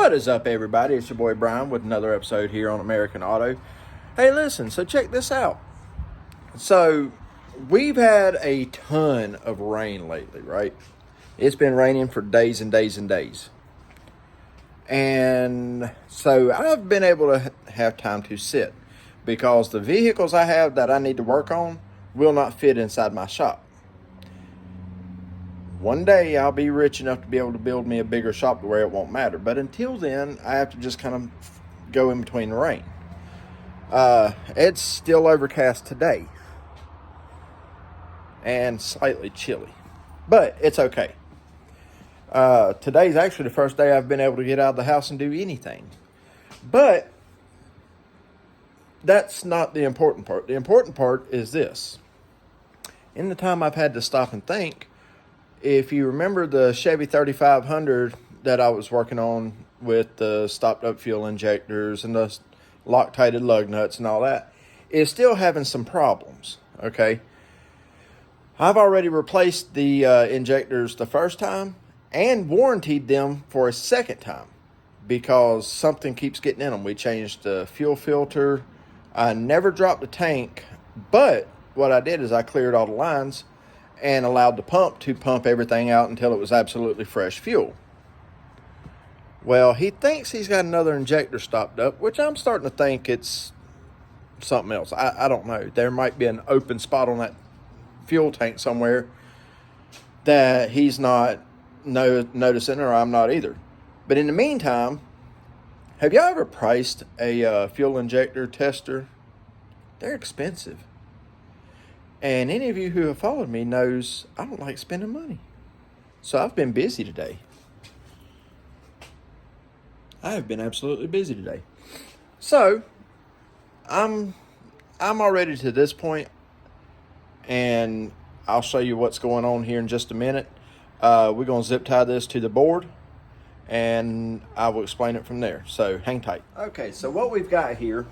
What is up, everybody? It's your boy Brian with another episode here on American Auto. Hey, listen, so check this out. So, we've had a ton of rain lately, right? It's been raining for days and days and days. And so, I've been able to have time to sit because the vehicles I have that I need to work on will not fit inside my shop. One day I'll be rich enough to be able to build me a bigger shop to where it won't matter. But until then, I have to just kind of go in between the rain. It's still overcast today. And slightly chilly. But it's okay. Today's actually the first day I've been able to get out of the house and do anything. But that's not the important part. The important part is this. In the time I've had to stop and think, if you remember the Chevy 3500 that I was working on with the stopped up fuel injectors and the Loctite lug nuts and all that, is still having some problems, okay? I've already replaced the injectors the first time and warrantied them for a second time because something keeps getting in them. We changed the fuel filter. I never dropped the tank, but what I did is I cleared all the lines and allowed the pump to pump everything out until it was absolutely fresh fuel. Well, he thinks he's got another injector stopped up, which I'm starting to think it's something else. I don't know. There might be an open spot on that fuel tank somewhere that he's not noticing, or I'm not either. But in the meantime, have y'all ever priced a fuel injector tester? They're expensive. And any of you who have followed me knows I don't like spending money. So I've been busy today. I have been absolutely busy today. So I'm already to this point, and I'll show you what's going on here in just a minute. We're going to zip tie this to the board, and I will explain it from there. So hang tight. Okay, so what we've got here,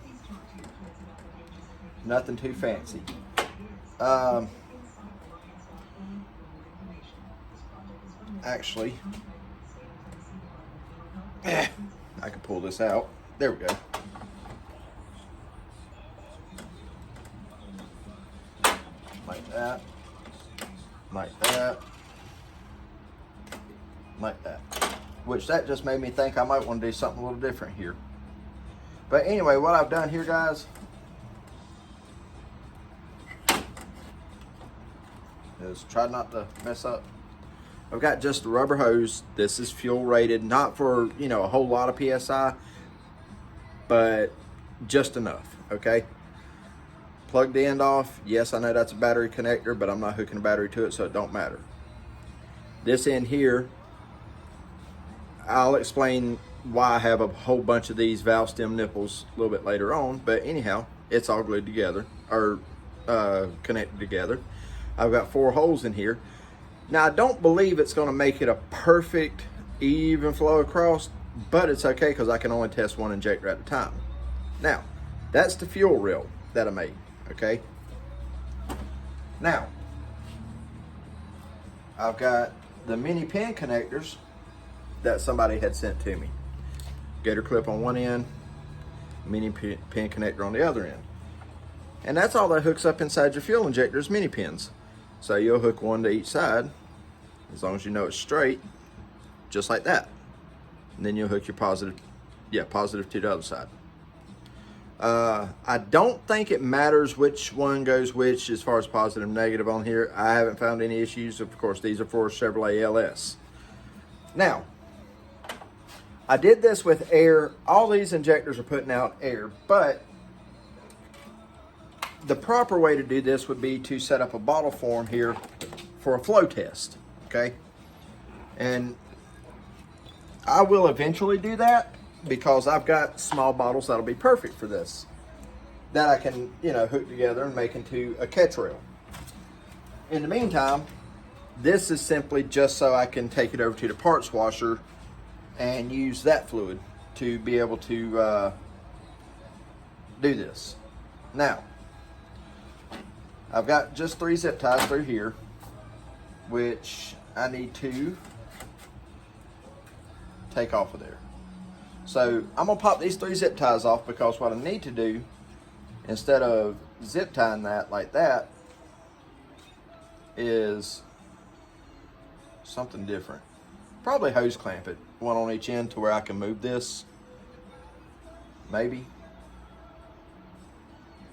nothing too fancy. Actually, I can pull this out. There we go. Like that. Like that. Like that. Which that just made me think I might want to do something a little different here. But anyway, what I've done here, guys, is try not to mess up. I've got just the rubber hose. This is fuel rated, not for, a whole lot of PSI, but just enough, okay? Plug the end off. Yes, I know that's a battery connector, but I'm not hooking a battery to it, so it don't matter. This end here, I'll explain why I have a whole bunch of these valve stem nipples a little bit later on, but anyhow, it's all glued together, or connected together. I've got 4 holes in here. Now, I don't believe it's going to make it a perfect, even flow across, but it's okay because I can only test one injector at a time. Now, that's the fuel reel that I made, okay? Now, I've got the mini pin connectors that somebody had sent to me. Gator clip on one end, mini pin connector on the other end. And that's all that hooks up inside your fuel injectors, mini pins. So you'll hook one to each side, as long as you know it's straight, just like that. And then you'll hook your positive to the other side. I don't think it matters which one goes which as far as positive and negative on here. I haven't found any issues. Of course, these are for Chevrolet LS. Now, I did this with air. All these injectors are putting out air, but the proper way to do this would be to set up a bottle form here for a flow test, okay? And I will eventually do that because I've got small bottles that'll be perfect for this, that I can, hook together and make into a catch rail. In the meantime, this is simply just so I can take it over to the parts washer and use that fluid to be able to do this. Now, I've got just 3 zip ties through here, which I need to take off of there. So I'm gonna pop these 3 zip ties off, because what I need to do, instead of zip tying that like that, is something different. Probably hose clamp it, one on each end, to where I can move this. Maybe.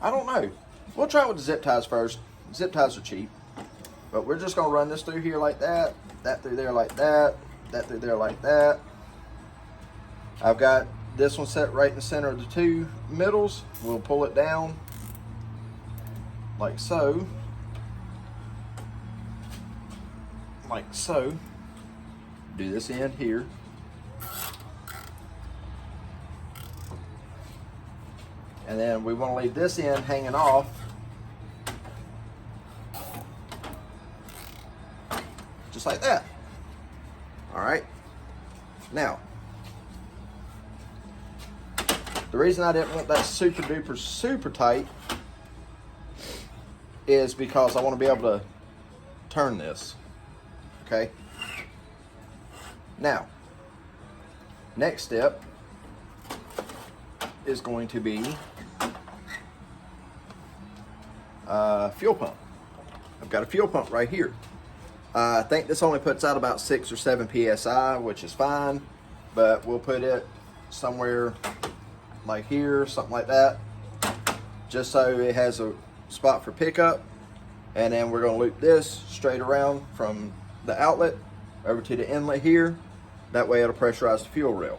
I don't know. We'll try with the zip ties first. Zip ties are cheap. But we're just gonna run this through here like that, that through there like that, that through there like that. I've got this one set right in the center of the 2 middles. We'll pull it down like so. Like so. Do this end here. And then we want to leave this end hanging off. Just like that. All right. Now, the reason I didn't want that super duper super tight is because I want to be able to turn this. Okay. Now, next step is going to be fuel pump. I've got a fuel pump right here. I think this only puts out about 6 or 7 psi, which is fine, but we'll put it somewhere like here, something like that, just so it has a spot for pickup. And then we're going to loop this straight around from the outlet over to the inlet here. That way it'll pressurize the fuel rail.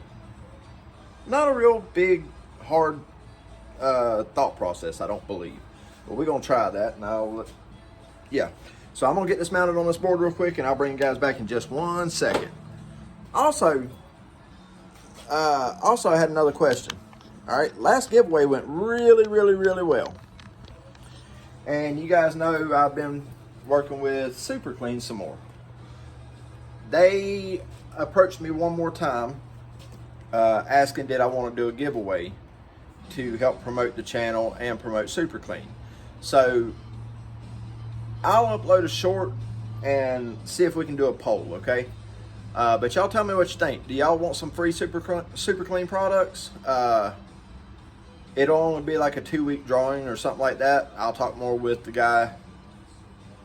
Not a real big, hard thought process, I don't believe. But we're going to try that. Now, yeah. So I'm going to get this mounted on this board real quick, and I'll bring you guys back in just 1 second. Also, I had another question. All right, last giveaway went really, really, really well. And you guys know I've been working with Super Clean some more. They approached me one more time, asking did I want to do a giveaway to help promote the channel and promote Super Clean. So I'll upload a short and see if we can do a poll, okay? But y'all tell me what you think. Do y'all want some free Super Clean products? It'll only be like a 2-week drawing or something like that. I'll talk more with the guy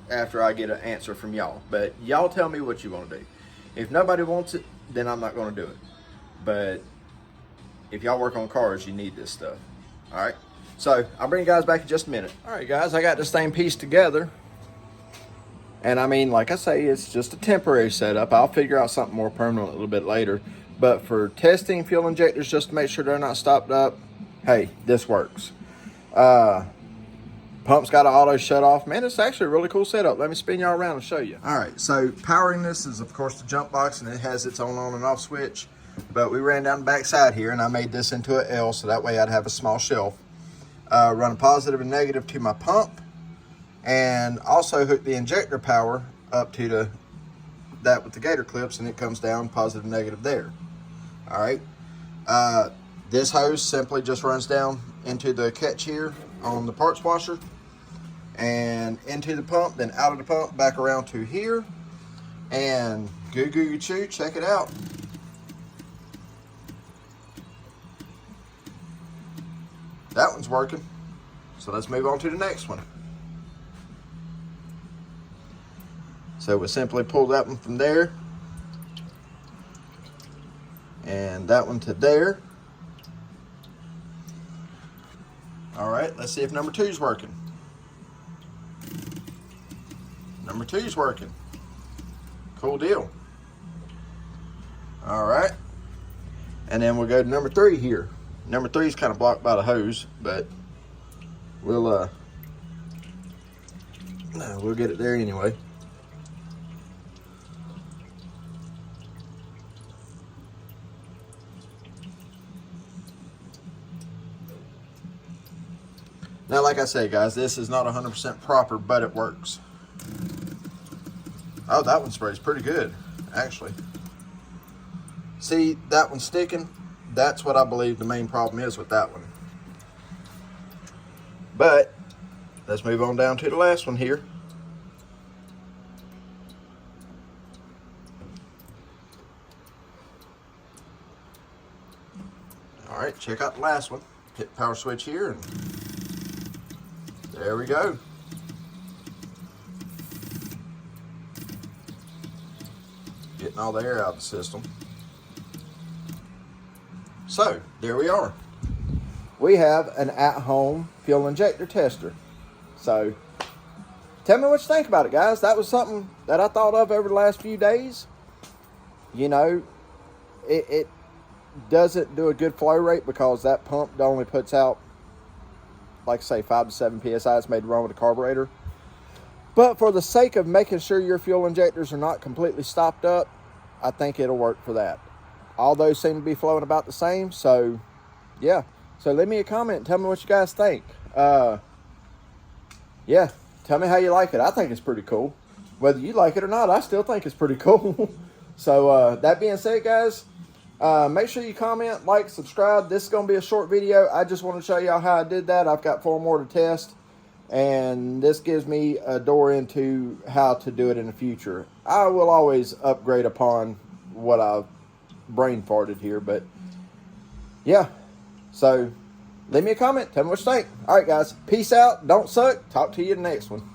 after I get an answer from y'all. But y'all tell me what you want to do. If nobody wants it, then I'm not going to do it. But if y'all work on cars, you need this stuff. All right? So I'll bring you guys back in just a minute. All right, guys, I got this thing pieced together. And I mean, like I say, it's just a temporary setup. I'll figure out something more permanent a little bit later. But for testing fuel injectors, just to make sure they're not stopped up, hey, this works. Pump's got an auto shut off. Man, it's actually a really cool setup. Let me spin y'all around and show you. All right, so powering this is, of course, the jump box, and it has its own on and off switch. But we ran down the back side here, and I made this into an L, so that way I'd have a small shelf. Run a positive and negative to my pump, and also hook the injector power up to that with the gator clips, and it comes down positive and negative there. All right. This hose simply just runs down into the catch here on the parts washer and into the pump, then out of the pump, back around to here. And goo goo choo, check it out. That one's working. So let's move on to the next one. So we simply pull that one from there, and that one to there. All right, let's see if number 2's working. Number 2's working. Cool deal. All right, and then we'll go to number 3 here. Number 3 is kind of blocked by the hose, but we'll get it there anyway. Now, like I say, guys, this is not 100% proper, but it works. Oh, that one sprays pretty good, actually. See, that one's sticking. That's what I believe the main problem is with that one. But let's move on down to the last one here. All right, check out the last one. Hit the power switch here, and there we go. Getting all the air out of the system. So, there we are. We have an at-home fuel injector tester. So, tell me what you think about it, guys. That was something that I thought of over the last few days. You know, it doesn't do a good flow rate because that pump only puts out, like I say, 5 to 7 PSI. It's made to run with a carburetor. But for the sake of making sure your fuel injectors are not completely stopped up, I think it'll work for that. All those seem to be flowing about the same. So, yeah. So leave me a comment and tell me what you guys think. Yeah, tell me how you like it. I think it's pretty cool. Whether you like it or not, I still think it's pretty cool. So that being said, guys, make sure you comment, like, subscribe. This is going to be a short video. I just want to show y'all how I did that. I've got 4 more to test, and this gives me a door into how to do it in the future. I will always upgrade upon what I've brain farted here, but yeah. So leave me a comment. Tell me what you think. All right, guys. Peace out. Don't suck. Talk to you in the next one.